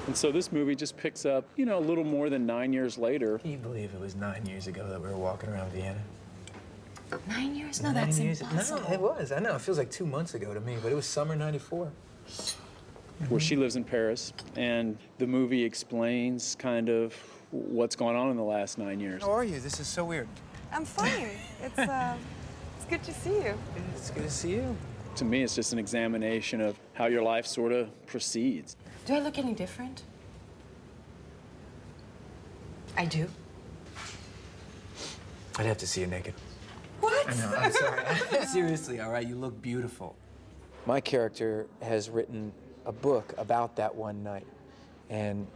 And so this movie just picks up, you know, a little more than 9 years later. Can you believe it was 9 years ago that we were walking around Vienna? 9 years? No, that's impossible. No, it was. I know. It feels like 2 months ago to me, but it was summer '94. Where she lives in Paris, and the movie explains kind of what's gone on in the last 9 years. How are you? This is so weird. I'm fine. It's good to see you. It's good to see you. To me, it's just an examination of how your life sort of proceeds. Do I look any different? I do. I'd have to see you naked. What? I know, I'm sorry. Seriously, all right? You look beautiful. My character has written a book about that one night, and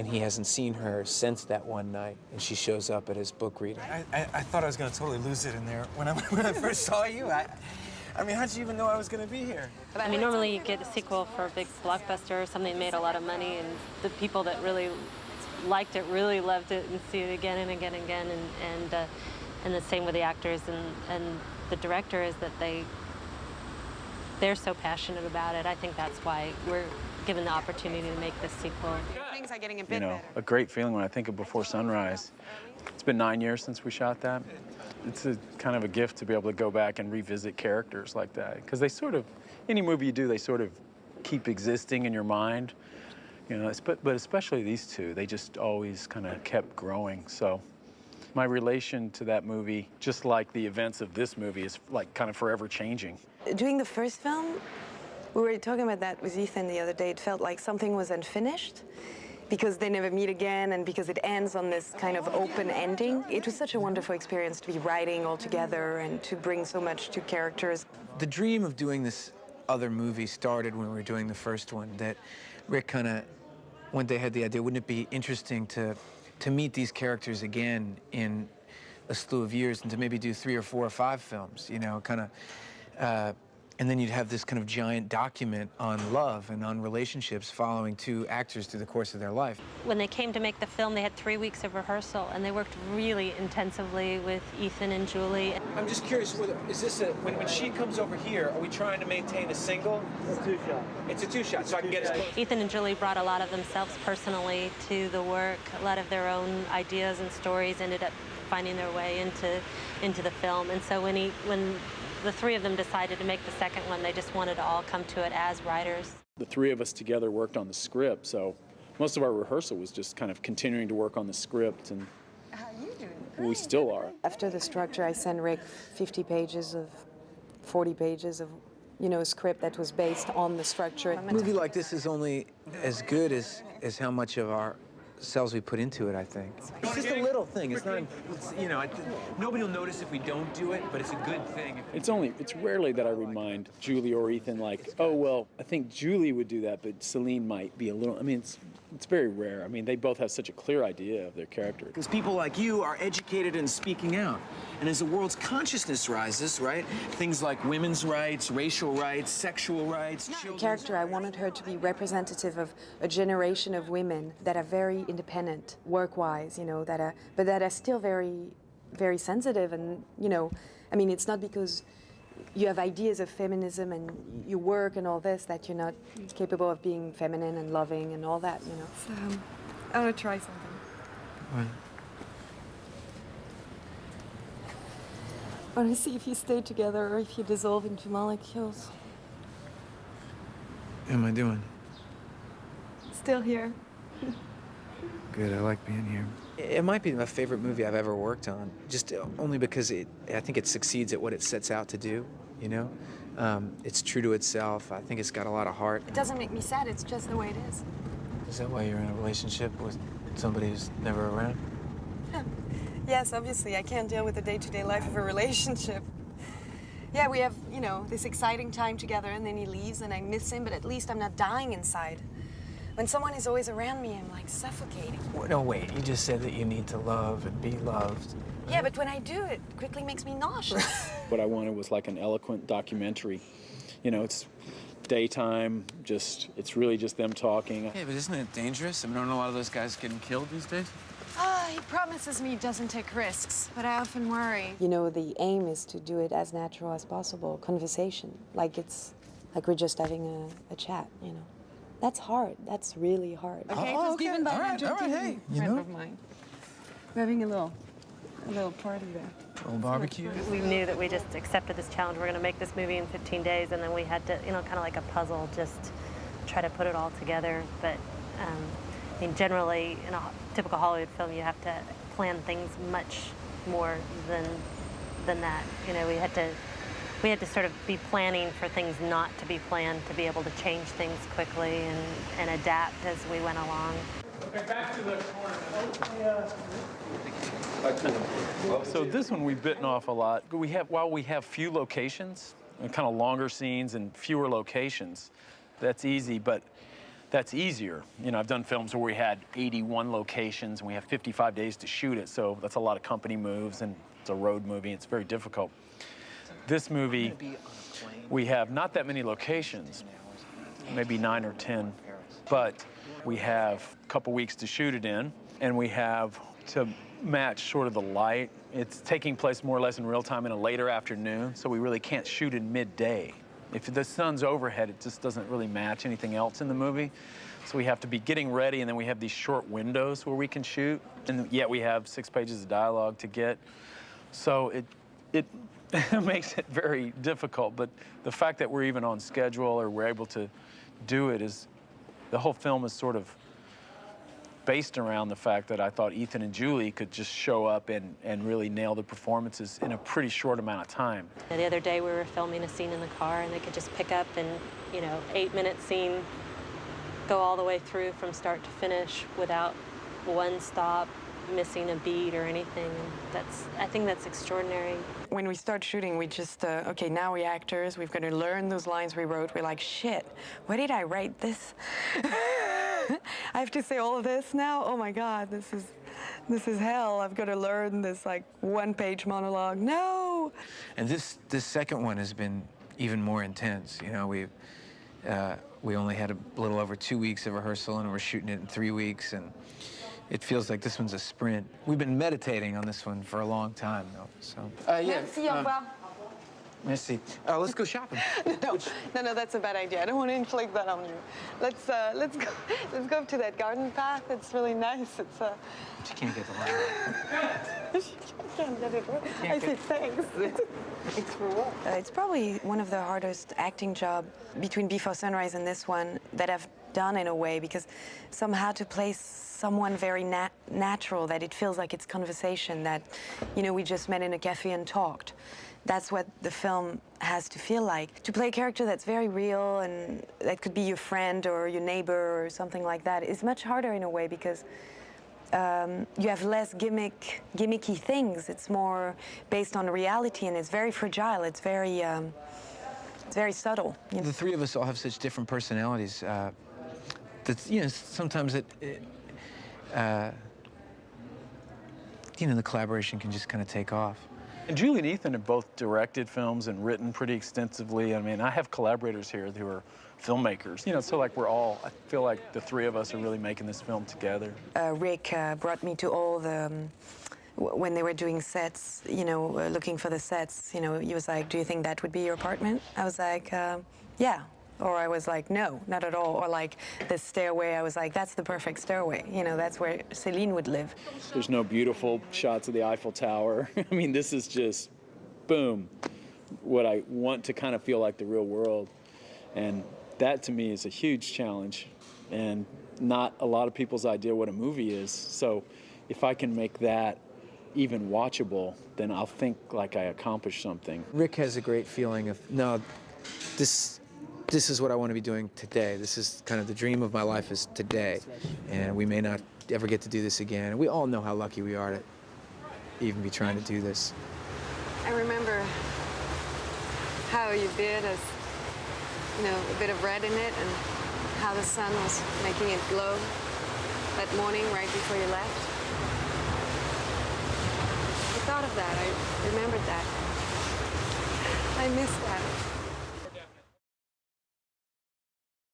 he hasn't seen her since that one night, and she shows up at his book reading. I thought I was gonna totally lose it in there. When I first saw you, I mean, how'd you even know I was gonna be here? I mean, normally you get a sequel for a big blockbuster, something that made a lot of money, and the people that really liked it really loved it and see it again and again and again, and the same with the actors and the director is that they're so passionate about it. I think that's why we're given the opportunity to make this sequel. Things are getting a bit You know, better. a great feeling when I think of Before Sunrise. It's been 9 years since we shot that. It's a kind of a gift to be able to go back and revisit characters like that, because they sort of, any movie you do, they sort of keep existing in your mind. You know, but especially these two, they just always kind of kept growing. So my relation to that movie, just like the events of this movie, is like kind of forever changing. Doing the first film, we were talking about that with Ethan the other day. It felt like something was unfinished because they never meet again and because it ends on this kind of open ending. It was such a wonderful experience to be writing all together and to bring so much to characters. The dream of doing this other movie started when we were doing the first one, that Rick kind of, one day had the idea, wouldn't it be interesting to meet these characters again in a slew of years and to maybe do 3 or 4 or 5 films, you know, kind of, and then you'd have this kind of giant document on love and on relationships following 2 actors through the course of their life. When they came to make the film, they had 3 weeks of rehearsal, and they worked really intensively with Ethan and Julie. I'm just curious, is this when she comes over here, are we trying to maintain a single? It's a 2-shot. It's a 2-shot, so I can get as close. Ethan and Julie brought a lot of themselves personally to the work. A lot of their own ideas and stories ended up finding their way into the film. And so when the 3 of them decided to make the second one, they just wanted to all come to it as writers. The 3 of us together worked on the script, so most of our rehearsal was just kind of continuing to work on the script, and How are you doing? we still are. After the structure, I sent Rick 50 pages of, 40 pages of, you know, a script that was based on the structure. A movie like this is only as good as how much of ourselves we put into it, I think. It's just a little thing. It's not, you know, nobody will notice if we don't do it, but it's a good thing. It's rarely that I remind Julie or Ethan, like, oh, well, I think Julie would do that, but Celine might be a little, I mean, it's very rare. I mean, they both have such a clear idea of their character. Because people like you are educated and speaking out. And as the world's consciousness rises, right, things like women's rights, racial rights, sexual rights, The character, I wanted her to be representative of a generation of women that are very independent, work-wise, you know, but that are still very, very sensitive. And, you know, I mean, it's not because you have ideas of feminism and you work and all this that you're not capable of being feminine and loving and all that, you know. So, I want to try something. What? I want to see if you stay together or if you dissolve into molecules. How am I doing? Still here. Good, I like being here. It might be my favorite movie I've ever worked on, just only because I think it succeeds at what it sets out to do, you know? It's true to itself. I think it's got a lot of heart. It doesn't make me sad, it's just the way it is. Is that why you're in a relationship with somebody who's never around? Yes, obviously, I can't deal with the day-to-day life of a relationship. Yeah, we have, you know, this exciting time together and then he leaves and I miss him, but at least I'm not dying inside. When someone is always around me, I'm like suffocating. No, wait, you just said that you need to love and be loved. Yeah, but when I do, it quickly makes me nauseous. What I wanted was like an eloquent documentary. You know, it's daytime, it's really just them talking. Yeah, but isn't it dangerous? I mean, aren't a lot of those guys getting killed these days? He promises me he doesn't take risks, but I often worry. You know, the aim is to do it as natural as possible, conversation, like we're just having a chat, you know. That's hard. That's really hard. Okay, it was given by a hey, you know, of mine. We're having a little party there. a little barbecue. We knew that we just accepted this challenge. We're going to make this movie in 15 days, and then we had to, you know, kind of like a puzzle, just try to put it all together. But I mean, generally, in a typical Hollywood film, you have to plan things much more than that. You know, we had to sort of be planning for things not to be planned, to be able to change things quickly and adapt as we went along. Okay, back to the corner. So this one we've bitten off a lot. While we have few locations, and kind of longer scenes and fewer locations, that's easy, but that's easier. You know, I've done films where we had 81 locations and we have 55 days to shoot it, so that's a lot of company moves and it's a road movie. It's very difficult. This movie, we have not that many locations, maybe 9 or 10, but we have a couple weeks to shoot it in, and we have to match sort of the light. It's taking place more or less in real time in a later afternoon, so we really can't shoot in midday. If the sun's overhead, it just doesn't really match anything else in the movie. So we have to be getting ready, and then we have these short windows where we can shoot, and yet we have 6 pages of dialogue to get. So it makes it very difficult, but the fact that we're even on schedule or we're able to do it is, the whole film is sort of based around the fact that I thought Ethan and Julie could just show up and really nail the performances in a pretty short amount of time. The other day we were filming a scene in the car, and they could just pick up and, you know, 8-minute scene, go all the way through from start to finish without one stop, missing a beat or anything. And I think that's extraordinary. When we start shooting, we just, okay, now we're actors, we've got to learn those lines we wrote. We're like, shit, where did I write this? I have to say all of this now? Oh my God, this is hell. I've got to learn this like 1-page monologue. No! And this second one has been even more intense. You know, we only had a little over 2 weeks of rehearsal, and we're shooting it in 3 weeks, and it feels like this one's a sprint. We've been meditating on this one for a long time, though. So. Yeah. Merci, au revoir. Merci. Let's go shopping. No, that's a bad idea. I don't want to inflict that on you. Let's go to that garden path. It's really nice. It's She can't get the line. She can't get it right. I say thanks. Thanks for what? It's probably one of the hardest acting job between Before Sunrise and this one that I've done in a way, because somehow to play someone very natural, that it feels like it's conversation, that, you know, we just met in a cafe and talked. That's what the film has to feel like. To play a character that's very real and that could be your friend or your neighbor or something like that is much harder in a way, because you have less gimmicky things. It's more based on reality, and it's very fragile. It's very subtle. You know? The three of us all have such different personalities. That's, you know, sometimes you know, the collaboration can just kind of take off. And Julie and Ethan have both directed films and written pretty extensively. I mean, I have collaborators here who are filmmakers. You know, so like I feel like the three of us are really making this film together. Rick brought me to all the, when they were doing sets, you know, looking for the sets, you know, he was like, do you think that would be your apartment? I was like, yeah. Or I was like, no, not at all. Or like the stairway, I was like, that's the perfect stairway. You know, that's where Céline would live. There's no beautiful shots of the Eiffel Tower. I mean, this is just, boom, what I want to kind of feel like the real world. And that to me is a huge challenge, and not a lot of people's idea what a movie is. So if I can make that even watchable, then I'll think like I accomplished something. Rick has a great feeling of, no, this is what I want to be doing today. This is kind of the dream of my life, is today. And we may not ever get to do this again. And we all know how lucky we are to even be trying to do this. I remember how you did, as, you know, a bit of red in it, and how the sun was making it glow that morning right before you left. I thought of that. I remembered that. I missed that.